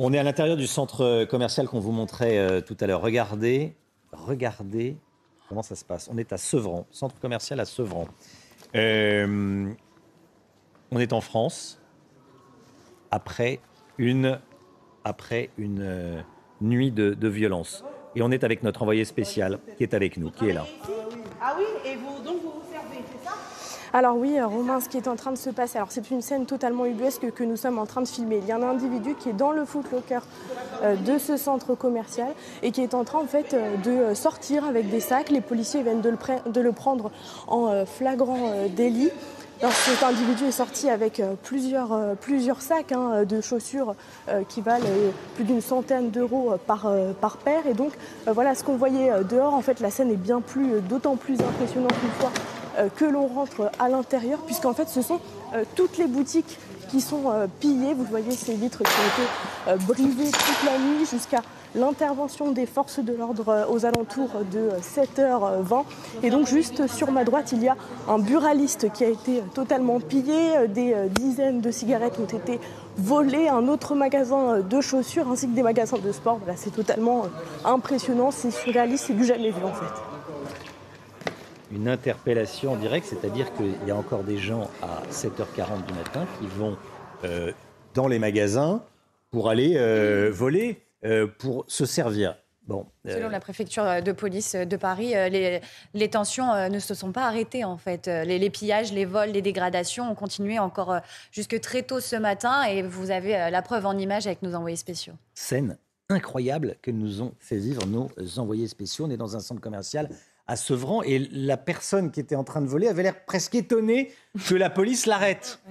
On est à l'intérieur du centre commercial qu'on vous montrait tout à l'heure. Regardez comment ça se passe. On est à Sevran, centre commercial à Sevran. On est en France après une nuit de violence. Et on est avec notre envoyé spécial qui est avec nous, qui est là. Ah oui, et vous vous servez, c'est ça ? Alors oui, Romain, ce qui est en train de se passer, alors c'est une scène totalement ubuesque que nous sommes en train de filmer. Il y a un individu qui est dans le Footlocker de ce centre commercial et qui est en train en fait de sortir avec des sacs. Les policiers viennent de le prendre en flagrant délit. Alors, cet individu est sorti avec plusieurs sacs de chaussures qui valent plus d'une centaine d'euros par paire. Et donc voilà ce qu'on voyait dehors. En fait, la scène est d'autant plus impressionnante une fois que l'on rentre à l'intérieur, puisqu'en fait ce sont toutes les boutiques qui sont pillées. Vous voyez ces vitres qui ont été brisées toute la nuit jusqu'à l'intervention des forces de l'ordre aux alentours de 7h20. Et donc juste sur ma droite, il y a un buraliste qui a été totalement pillé. Des dizaines de cigarettes ont été volées, un autre magasin de chaussures ainsi que des magasins de sport. Voilà, c'est totalement impressionnant, c'est surréaliste, c'est du jamais vu en fait. Une interpellation en direct, c'est-à-dire qu'il y a encore des gens à 7h40 du matin qui vont dans les magasins pour aller voler, pour se servir. Bon, Selon la préfecture de police de Paris, les tensions ne se sont pas arrêtées en fait. Les pillages, les vols, les dégradations ont continué encore jusque très tôt ce matin et vous avez la preuve en images avec nos envoyés spéciaux. Scène incroyable que nous ont fait vivre nos envoyés spéciaux. On est dans un centre commercial à Sevran et la personne qui était en train de voler avait l'air presque étonnée que la police l'arrête.